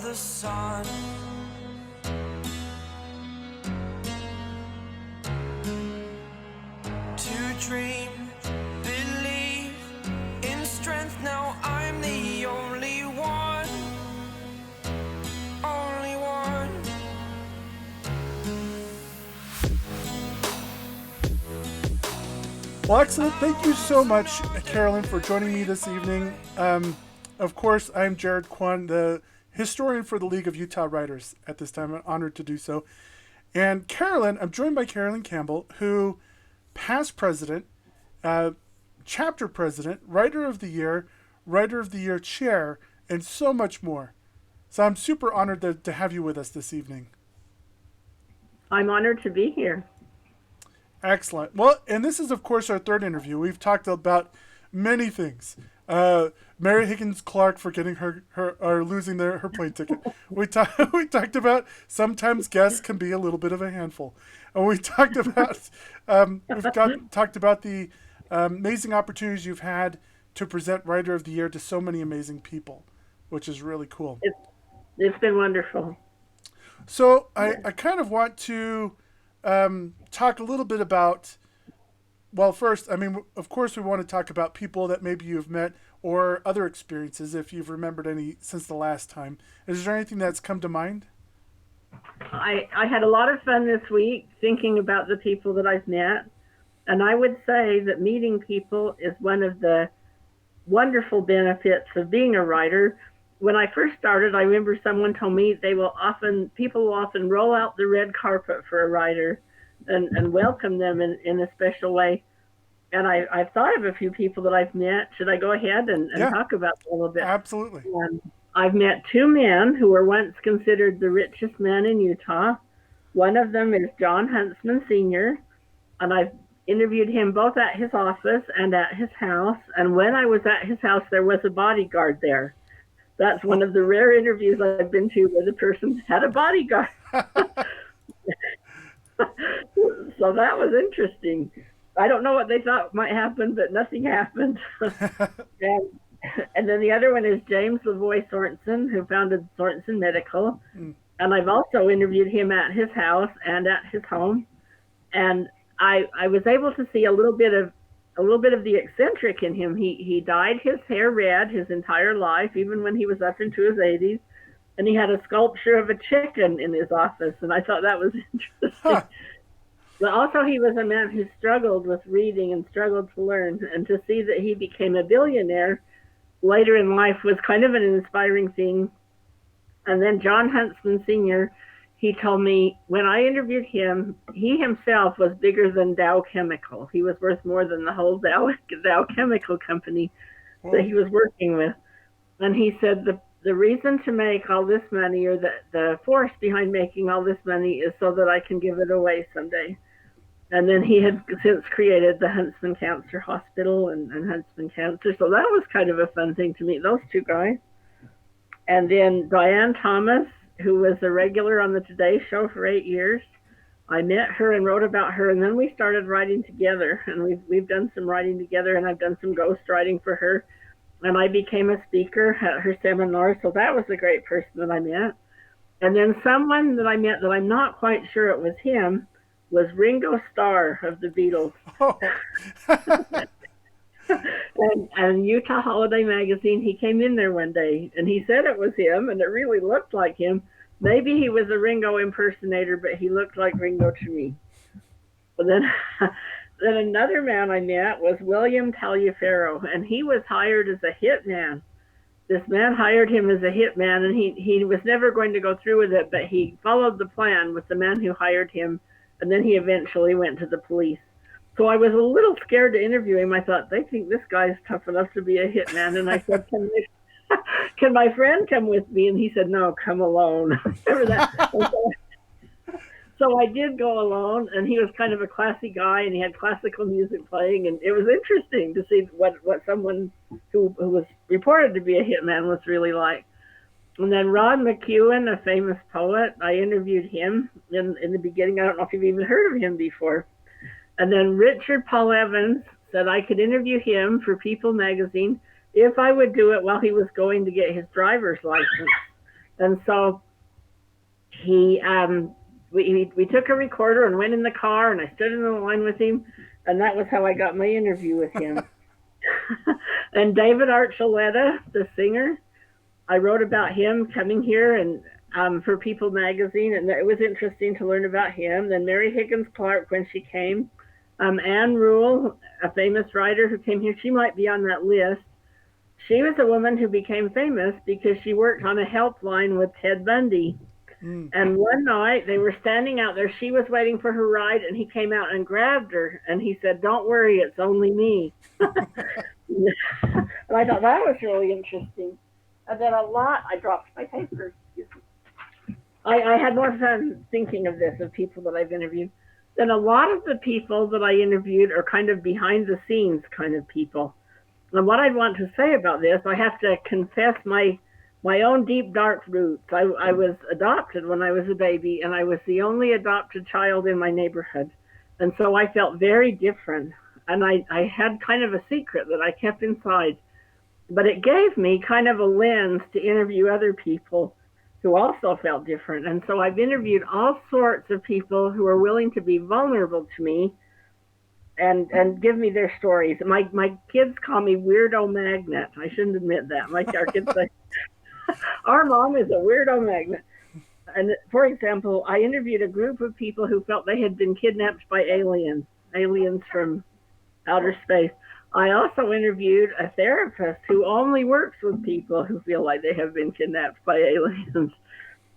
the sun. To dream, believe in strength, now I'm the only one. Only one. Well, excellent. Thank you so much, Carolyn, for joining me this evening. Of course, I'm Jared Quan, the historian for the League of Utah Writers at this time. I'm honored to do so. And Carolyn, I'm joined by Carolyn Campbell, who past president, chapter president, writer of the year chair, and so much more. So I'm super honored to have you with us this evening. I'm honored to be here. Excellent. Well, and this is, of course, our third interview. We've talked about many things. Mary Higgins Clark for getting her or losing her plane ticket. We talked about sometimes guests can be a little bit of a handful, and we talked about talked about the amazing opportunities you've had to present Writer of the Year to so many amazing people, which is really cool. It's been wonderful. So I kind of want to talk a little bit about. Well, first, I mean, of course, we want to talk about people that maybe you've met or other experiences, if you've remembered any since the last time. Is there anything that's come to mind? I had a lot of fun this week thinking about the people that I've met. And I would say that meeting people is one of the wonderful benefits of being a writer. When I first started, I remember someone told me people will often roll out the red carpet for a writer and welcome them in a special way. And I've thought of a few people that I've met. Should I go ahead and talk about them a little bit? Absolutely. I've met two men who were once considered the richest man in Utah. One of them is John Huntsman Sr., and I've interviewed him both at his office and at his house. And when I was at his house, there was a bodyguard there. That's one of the rare interviews I've been to where the person had a bodyguard. So that was interesting. I don't know what they thought might happen, but nothing happened. and then the other one is James Lavoy Sorensen, who founded Sorensen Medical. And I've also interviewed him at his house and at his home. And I was able to see a little bit of the eccentric in him. He dyed his hair red his entire life, even when he was up into his 80s. And he had a sculpture of a chicken in his office, and I thought that was interesting. Huh. But also he was a man who struggled with reading and struggled to learn, and to see that he became a billionaire later in life was kind of an inspiring thing. And then John Huntsman Sr., he told me when I interviewed him, he himself was bigger than Dow Chemical. He was worth more than the whole Dow Chemical company that he was working with. And he said the reason to make all this money, or the force behind making all this money, is so that I can give it away someday. And then he had since created the Huntsman Cancer Hospital and Huntsman Cancer. So that was kind of a fun thing to meet those two guys. And then Diane Thomas, who was a regular on the Today Show for 8 years. I met her and wrote about her, and then we started writing together. And we've done some writing together, and I've done some ghost writing for her. And I became a speaker at her seminar, so that was a great person that I met. And then someone that I met that I'm not quite sure it was him was Ringo Starr of the Beatles. Oh. and Utah Holiday Magazine, he came in there one day, and he said it was him, and it really looked like him. Maybe he was a Ringo impersonator, but he looked like Ringo to me. But then another man I met was William Taliaferro, and he was hired as a hitman. This man hired him as a hitman, and he was never going to go through with it, but he followed the plan with the man who hired him, and then he eventually went to the police. So I was a little scared to interview him. I thought, they think this guy's tough enough to be a hitman. And I said, can my friend come with me? And he said, no, come alone. Remember that? So I did go alone, and he was kind of a classy guy, and he had classical music playing, and it was interesting to see what someone who was reported to be a hitman was really like. And then Ron Mcewen, a famous poet, I interviewed him in the beginning. I don't know if you've even heard of him before. And then Richard Paul Evans said I could interview him for People magazine if I would do it while he was going to get his driver's license. And so he we took a recorder and went in the car, and I stood in the line with him, and that was how I got my interview with him. And David Archuleta, the singer, I wrote about him coming here and for People magazine, and it was interesting to learn about him. Then Mary Higgins Clark, when she came, Anne Rule, a famous writer who came here, she might be on that list. She was a woman who became famous because she worked on a helpline with Ted Bundy. And one night they were standing out there. She was waiting for her ride, and he came out and grabbed her, and he said, "Don't worry, it's only me." And I thought that was really interesting. And then I dropped my paper. I had more fun thinking of this, of people that I've interviewed. Then a lot of the people that I interviewed are kind of behind the scenes kind of people. And what I'd want to say about this, I have to confess my own deep, dark roots. I was adopted when I was a baby, and I was the only adopted child in my neighborhood. And so I felt very different. And I had kind of a secret that I kept inside. But it gave me kind of a lens to interview other people who also felt different. And so I've interviewed all sorts of people who are willing to be vulnerable to me and give me their stories. My kids call me Weirdo Magnet. I shouldn't admit that. Our kids say, our mom is a weirdo magnet. And for example, I interviewed a group of people who felt they had been kidnapped by aliens from outer space. I also interviewed a therapist who only works with people who feel like they have been kidnapped by aliens.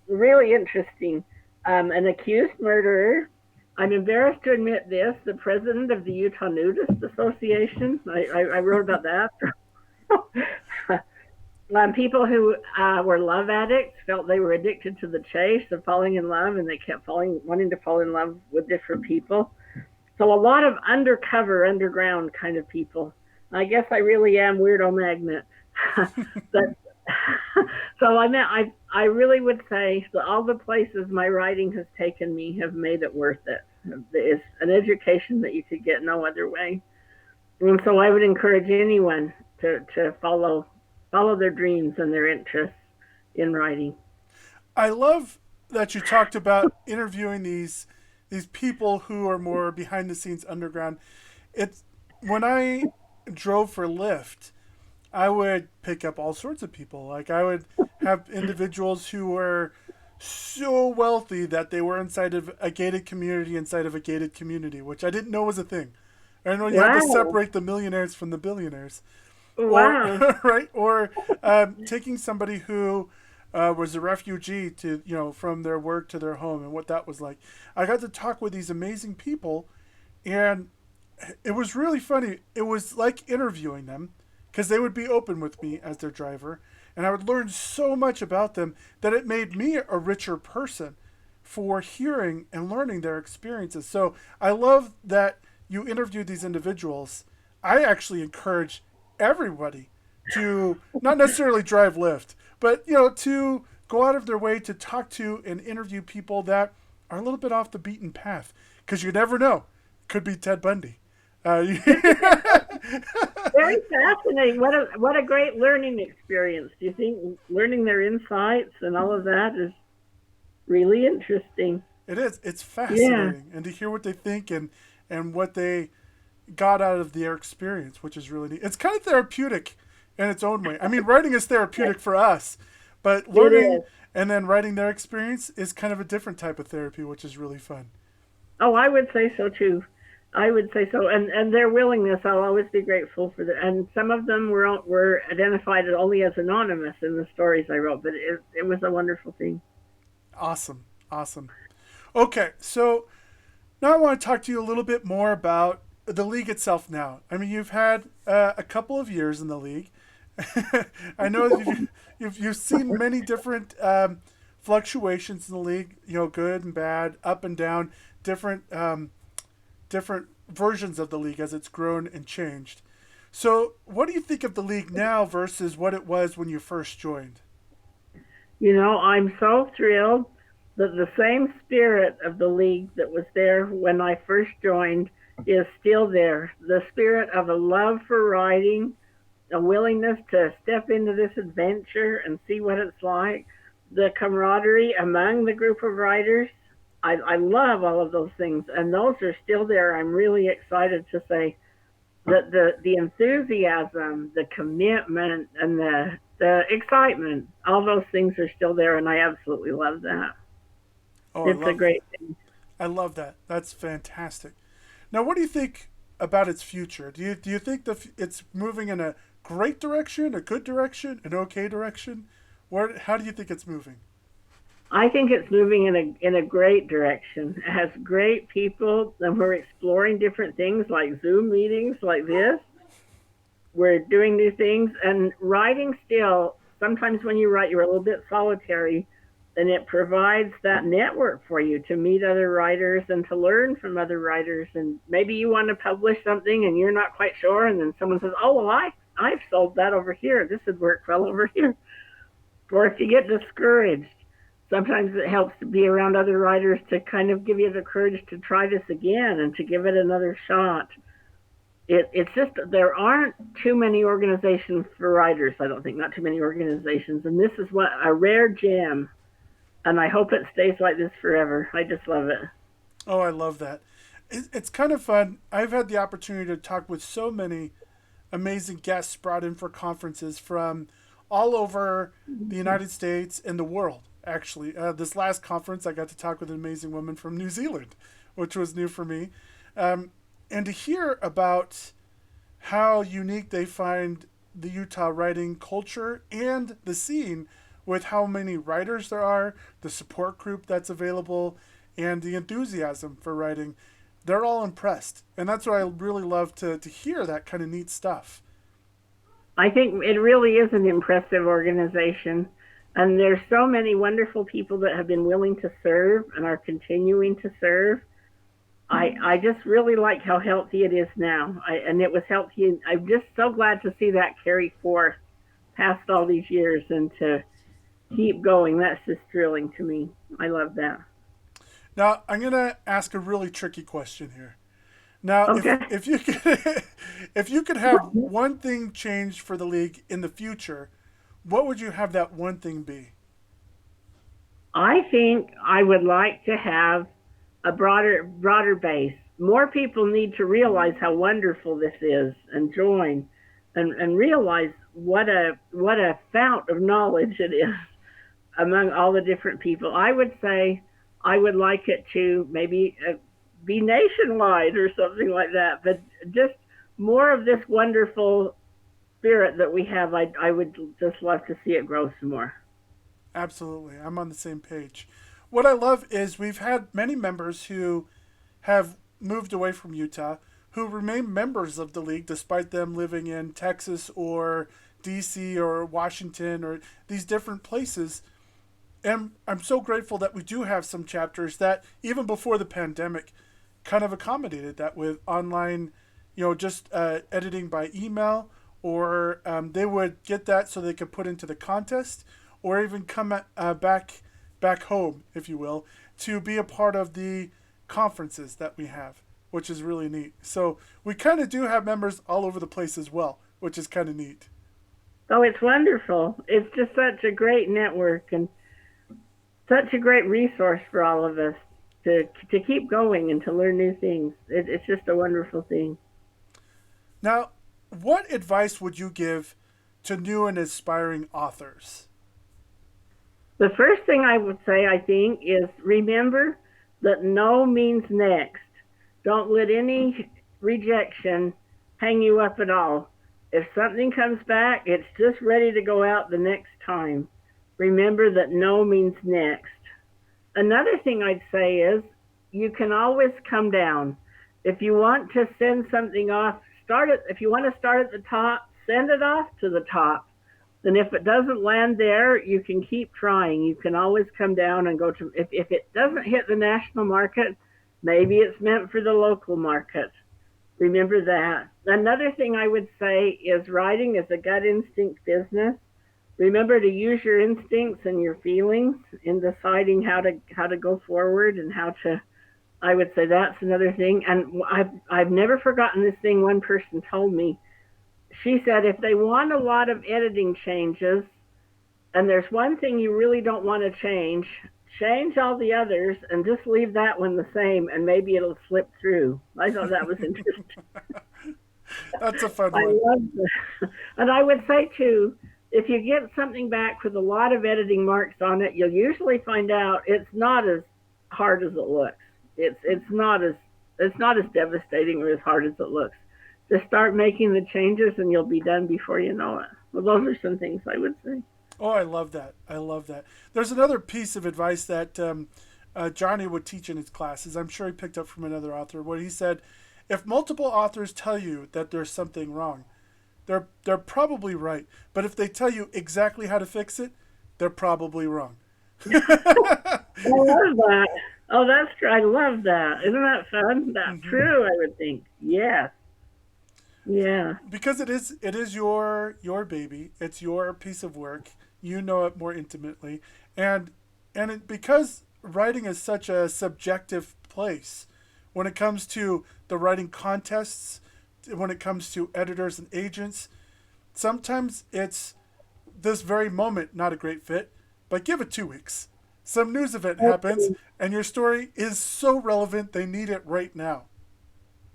Really interesting. An accused murderer. I'm embarrassed to admit this, the president of the Utah Nudist Association. I wrote about that. People who were love addicts, felt they were addicted to the chase of falling in love, and they kept wanting to fall in love with different people. So a lot of underground kind of people. I guess I really am Weirdo Magnet. But, so I really would say that all the places my writing has taken me have made it worth it. It's an education that you could get no other way. And so I would encourage anyone to follow their dreams and their interests in writing. I love that you talked about interviewing these people who are more behind the scenes underground. It's when I drove for Lyft, I would pick up all sorts of people. Like I would have individuals who were so wealthy that they were inside of a gated community inside of a gated community, which I didn't know was a thing. I didn't know you had to separate the millionaires from the billionaires. Wow. Or, right? Or taking somebody who was a refugee to, from their work to their home and what that was like. I got to talk with these amazing people, and it was really funny. It was like interviewing them because they would be open with me as their driver, and I would learn so much about them that it made me a richer person for hearing and learning their experiences. So I love that you interviewed these individuals. I actually encourage everybody to not necessarily drive Lyft, but to go out of their way to talk to and interview people that are a little bit off the beaten path, because you never know. Could be Ted Bundy. Very fascinating. What a great learning experience. Do you think learning their insights and all of that is really interesting? It is. It's fascinating. Yeah. And to hear what they think and what they got out of their experience, which is really neat. It's kind of therapeutic in its own way. I mean, writing is therapeutic for us, but learning and then writing their experience is kind of a different type of therapy, which is really fun. Oh, I would say so too. I would say so, and their willingness, I'll always be grateful for that. And some of them were identified only as anonymous in the stories I wrote, but it was a wonderful thing. Awesome. Okay, so now I want to talk to you a little bit more about the league itself now. I mean, you've had a couple of years in the league. I know you've seen many different fluctuations in the league, good and bad, up and down, different versions of the league as it's grown and changed. So what do you think of the league now versus what it was when you first joined? I'm so thrilled that the same spirit of the league that was there when I first joined is still there. The spirit of a love for writing, a willingness to step into this adventure and see what it's like. the camaraderie among the group of writers. I love all of those things, and those are still there. I'm really excited to say that the enthusiasm, the commitment, and the excitement, all those things are still there, and I absolutely love that. Oh, It's a great thing. I love that. That's fantastic. Now, what do you think about its future? Do you think it's moving in a great direction, a good direction, an okay direction? How do you think it's moving? I think it's moving in a great direction. It has great people, and we're exploring different things like Zoom meetings like this. We're doing new things and writing still. Sometimes when you write, you're a little bit solitary, and it provides that network for you to meet other writers and to learn from other writers. And maybe you want to publish something and you're not quite sure, and then someone says, "Oh, well, I've sold that over here. This would work well over here." Or if you get discouraged, sometimes it helps to be around other writers to kind of give you the courage to try this again and to give it another shot. It's just there aren't too many organizations for writers. I don't think, not too many organizations, and this is what a rare gem. And I hope it stays like this forever. I just love it. Oh, I love that. It's kind of fun. I've had the opportunity to talk with so many amazing guests brought in for conferences from all over the United States and the world. Actually, this last conference, I got to talk with an amazing woman from New Zealand, which was new for me. And to hear about how unique they find the Utah writing culture and the scene with how many writers there are, the support group that's available, and the enthusiasm for writing, they're all impressed. And that's what I really love to hear, that kind of neat stuff. I think it really is an impressive organization. And there's so many wonderful people that have been willing to serve and are continuing to serve. I just really like how healthy it is now. And it was healthy. I'm just so glad to see that carry forth past all these years and to keep going. That's just thrilling to me. I love that. Now, I'm going to ask a really tricky question here. Now, Okay. if you could if you could have one thing changed for the league in the future, what would you have that one thing be? I think I would like to have a broader base. More people need to realize how wonderful this is and join and realize what a fount of knowledge it is among all the different people. I would say I would like it to maybe be nationwide or something like that, but just more of this wonderful spirit that we have. I would just love to see it grow some more. Absolutely. I'm on the same page. What I love is we've had many members who have moved away from Utah who remain members of the league despite them living in Texas or DC or Washington or these different places. And I'm so grateful that we do have some chapters that even before the pandemic kind of accommodated that with online, just editing by email, or they would get that so they could put into the contest, or even come back home, if you will, to be a part of the conferences that we have, which is really neat. So we kind of do have members all over the place as well, which is kind of neat. Oh, it's wonderful. It's just such a great network and such a great resource for all of us to keep going and to learn new things. It's just a wonderful thing. Now, what advice would you give to new and aspiring authors? The first thing I would say, I think, is remember that no means next. Don't let any rejection hang you up at all. If something comes back, it's just ready to go out the next time. Remember that no means next. Another thing I'd say is you can always come down. If you want to send something off, if you want to start at the top, send it off to the top. And if it doesn't land there, you can keep trying. You can always come down and go to, if it doesn't hit the national market, maybe it's meant for the local market. Remember that. Another thing I would say is writing is a gut instinct business. Remember to use your instincts and your feelings in deciding how to go forward and how to, I would say that's another thing. And I've never forgotten this thing one person told me. She said if they want a lot of editing changes, and there's one thing you really don't want to change. Change all the others and just leave that one the same, and maybe it'll slip through. I thought that was interesting. That's a fun I one. love that. And I would say, too, if you get something back with a lot of editing marks on it, you'll usually find out it's not as hard as it looks. It's not as devastating or as hard as it looks. Just start making the changes and you'll be done before you know it. Well, those are some things I would say. Oh, I love that. I love that. There's another piece of advice that Johnny would teach in his classes. I'm sure he picked up from another author where he said, if multiple authors tell you that there's something wrong, they're probably right. But if they tell you exactly how to fix it, they're probably wrong. I love that. Oh, that's true. I love that. Isn't that fun? That's true, I would think. Yes. Yeah. Because it is your baby. It's your piece of work. You know it more intimately, because writing is such a subjective place when it comes to the writing contests, when it comes to editors and agents. Sometimes it's this very moment not a great fit, but give it 2 weeks. Some news event happens, and your story is so relevant they need it right now.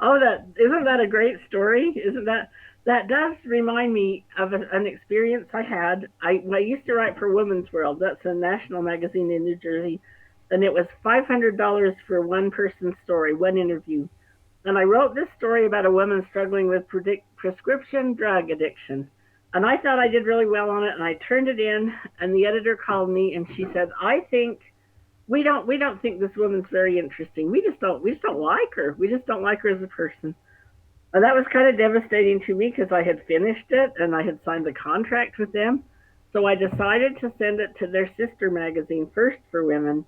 Oh, that isn't that a great story? Isn't that does remind me of an experience I had. I used to write for Women's World. That's a national magazine in New Jersey, and it was $500 for one person's story, one interview. And I wrote this story about a woman struggling with prescription drug addiction. And I thought I did really well on it, and I turned it in, and the editor called me, and she said, "I think we don't think this woman's very interesting. We just don't like her. We just don't like her as a person." And that was kind of devastating to me because I had finished it and I had signed the contract with them. So I decided to send it to their sister magazine, First for Women.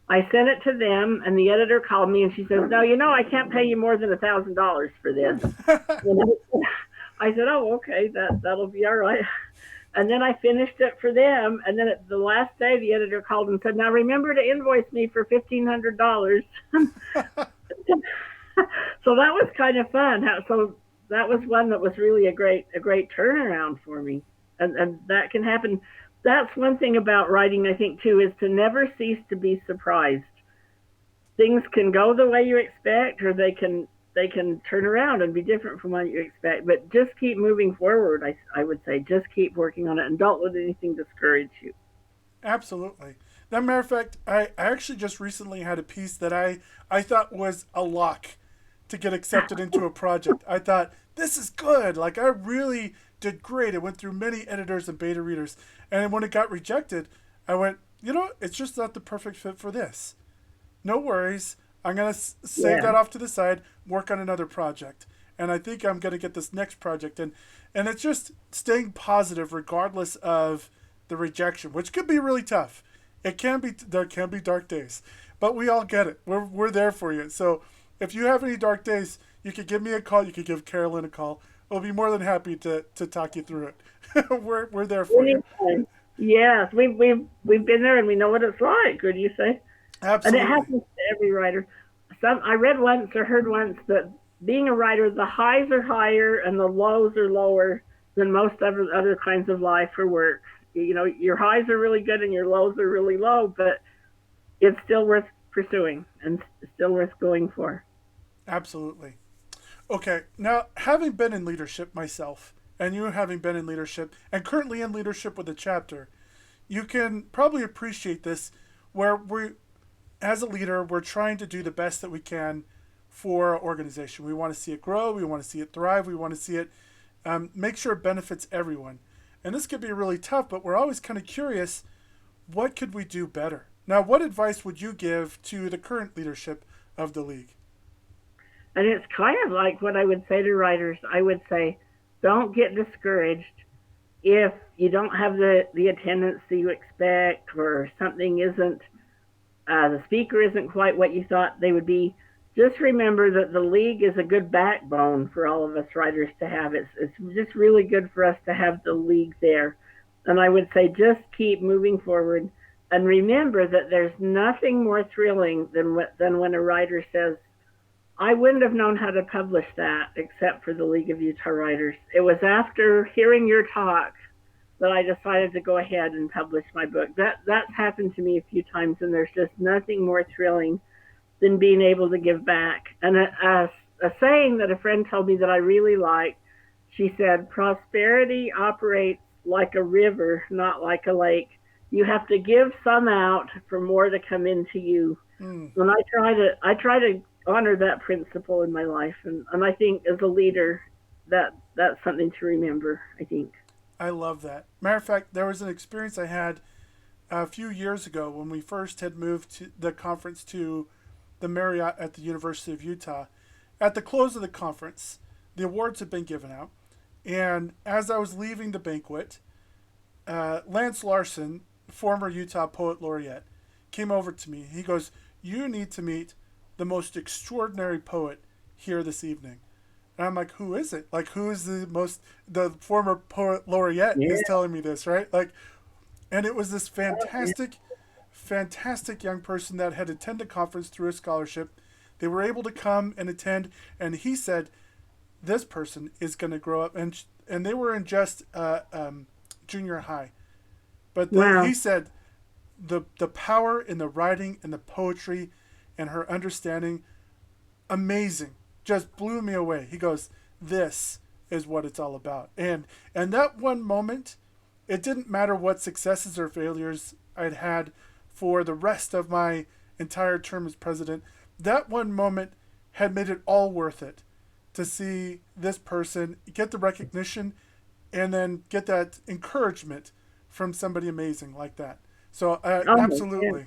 I sent it to them, and the editor called me and she says, "No, I can't pay you more than $1,000 for this." And I said, "Oh, okay, that'll be all right." And then I finished it for them. And then the last day, the editor called and said, "Now remember to invoice me for $1,500." So that was kind of fun. So that was one that was really a great turnaround for me. And that can happen. That's one thing about writing, I think, too, is to never cease to be surprised. Things can go the way you expect, or they can turn around and be different from what you expect. But just keep moving forward. I would say just keep working on it, and don't let anything discourage you. Absolutely. As a matter of fact, I actually just recently had a piece that I thought was a lock to get accepted into a project. I thought, this is good. Like, I really did great. It went through many editors and beta readers. And when it got rejected, I went, it's just not the perfect fit for this. No worries. I'm going to save that off to the side, work on another project. And I think I'm going to get this next project. And it's just staying positive regardless of the rejection, which could be really tough. There can be dark days, but we all get it. We're there for you. So if you have any dark days, you could give me a call. You could give Carolyn a call. We'll be more than happy to talk you through it. we're there for you. Yes, we've been there and we know what it's like. Would you say? Absolutely. And it happens to every writer. I read once or heard once that being a writer, the highs are higher and the lows are lower than most other kinds of life or work. Your highs are really good and your lows are really low, but it's still worth pursuing and still worth going for. Absolutely. Okay, now having been in leadership myself, and you having been in leadership and currently in leadership with a chapter, you can probably appreciate this, where as a leader, we're trying to do the best that we can for our organization. We want to see it grow, we want to see it thrive, we want to see it make sure it benefits everyone. And this could be really tough, but we're always kind of curious, what could we do better? Now, what advice would you give to the current leadership of the league? And it's kind of like what I would say to writers. I would say, don't get discouraged if you don't have the attendance that you expect, or something isn't, the speaker isn't quite what you thought they would be. Just remember that the league is a good backbone for all of us writers to have. It's just really good for us to have the league there. And I would say just keep moving forward, and remember that there's nothing more thrilling than when a writer says, "I wouldn't have known how to publish that except for the League of Utah Writers. It was after hearing your talk that I decided to go ahead and publish my book. That's happened to me a few times, and there's just nothing more thrilling than being able to give back. And a saying that a friend told me that I really liked, she said, prosperity operates like a river, not like a lake. You have to give some out for more to come into you. Mm, And I try to honor that principle in my life, and I think as a leader that's something to remember, I think. I love that. Matter of fact, there was an experience I had a few years ago when we first had moved to the conference to the Marriott at the University of Utah. At the close of the conference, the awards had been given out, and as I was leaving the banquet, Lance Larson, former Utah Poet Laureate, came over to me. He goes, "You need to meet the most extraordinary poet here this evening." And I'm like, "Who is it? Like, who is the former poet laureate Yeah. is telling me this, right?" Like, and it was this Yeah. fantastic young person that had attended conference through a scholarship. They were able to come and attend, and he said, "This person is going to grow up," and they were in just junior high, but he Wow. said the power in the writing and the poetry, and her understanding, amazing, just blew me away. He goes, "This is what it's all about," and that one moment, it didn't matter what successes or failures I'd had for the rest of my entire term as president. That one moment had made it all worth it to see this person get the recognition and then get that encouragement from somebody amazing like that. So, Oh my God. absolutely.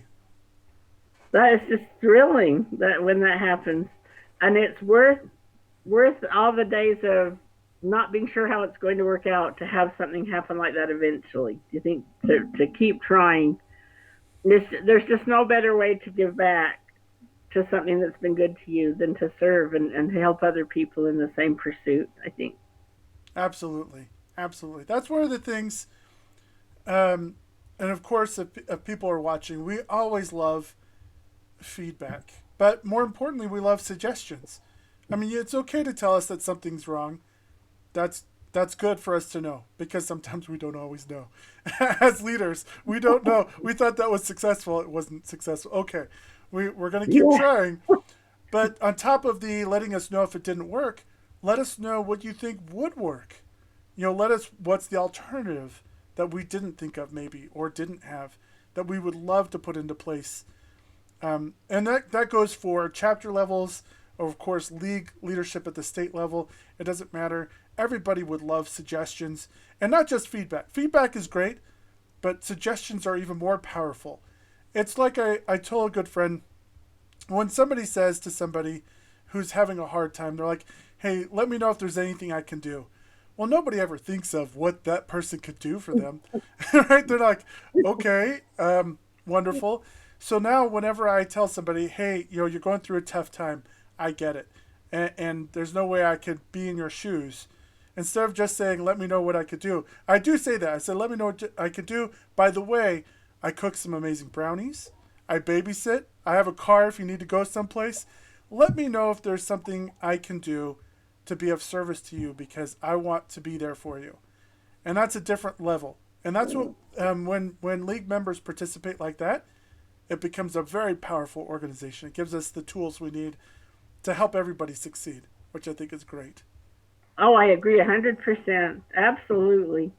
That is just thrilling that when that happens. And it's worth all the days of not being sure how it's going to work out to have something happen like that eventually. Do you think to keep trying? There's just no better way to give back to something that's been good to you than to serve and to help other people in the same pursuit, I think. Absolutely. Absolutely. That's one of the things. Um, and of course, if people are watching, we always love feedback. But more importantly, we love suggestions. I mean, it's okay to tell us that something's wrong. That's that's good for us to know because sometimes we don't always know. As leaders, we don't know. We thought that was successful. It wasn't successful. Okay, we're going to keep Yeah. trying. But on top of the letting us know if it didn't work, let us know what you think would work. Let us what's the alternative that we didn't think of maybe or didn't have that we would love to put into place. And that goes for chapter levels, or of course, league leadership at the state level. It doesn't matter. Everybody would love suggestions and not just feedback. Feedback is great, but suggestions are even more powerful. It's like I told a good friend when somebody says to somebody who's having a hard time, they're like, "Hey, let me know if there's anything I can do." Well, nobody ever thinks of what that person could do for them, right? They're like, "Okay, wonderful." So now, whenever I tell somebody, "Hey, you're going through a tough time," I get it, and there's no way I could be in your shoes. Instead of just saying, "Let me know what I could do," I do say that. I said, "Let me know what I could do." By the way, I cook some amazing brownies. I babysit. I have a car if you need to go someplace. Let me know if there's something I can do to be of service to you because I want to be there for you. And that's a different level. And that's what when league members participate like that, it becomes a very powerful organization. It gives us the tools we need to help everybody succeed, which I think is great. Oh, I agree 100%. Absolutely.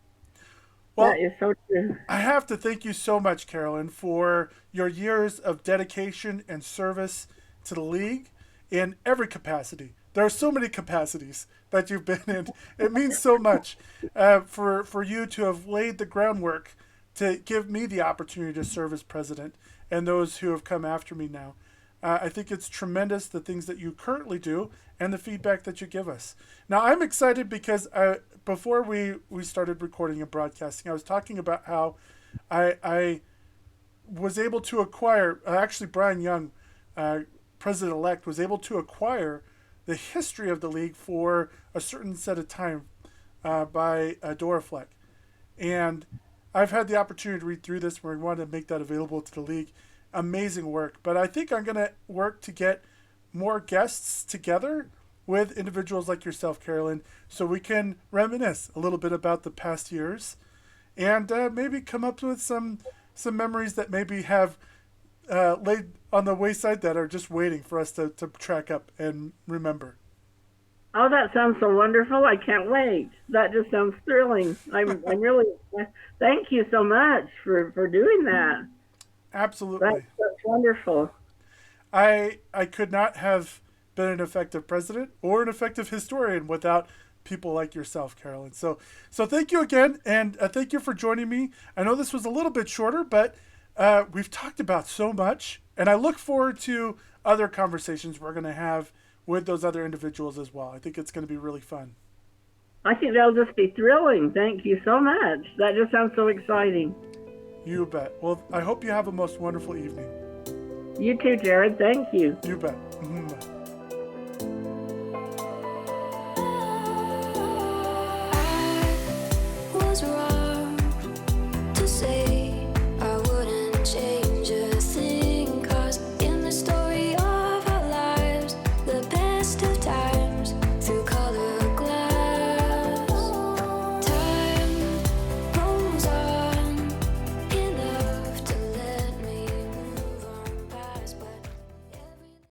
That Well, is so true. I have to thank you so much, Carolyn, for your years of dedication and service to the league in every capacity. There are so many capacities that you've been in. It means so much for you to have laid the groundwork to give me the opportunity to serve as president and those who have come after me now. I think it's tremendous the things that you currently do and the feedback that you give us. Now, I'm excited because before we started recording and broadcasting, I was talking about how I was able to acquire, actually, Brian Young, president elect, was able to acquire the history of the league for a certain set of time by Dorafleck. And I've had the opportunity to read through this. We wanted to make that available to the league. Amazing work. But I think I'm going to work to get more guests together with individuals like yourself, Carolyn, so we can reminisce a little bit about the past years and maybe come up with some memories that maybe have laid on the wayside that are just waiting for us to track up and remember. Oh, that sounds so wonderful. I can't wait. That just sounds thrilling. I'm really, thank you so much for doing that. Absolutely. That's wonderful. I could not have been an effective president or an effective historian without people like yourself, Carolyn. So thank you again, and thank you for joining me. I know this was a little bit shorter, but we've talked about so much, and I look forward to other conversations we're going to have with those other individuals as well. I think it's going to be really fun. I think that'll just be thrilling. Thank you so much. That just sounds so exciting. You bet. Well, I hope you have a most wonderful evening. You too, Jared. Thank you. You bet. Mm-hmm.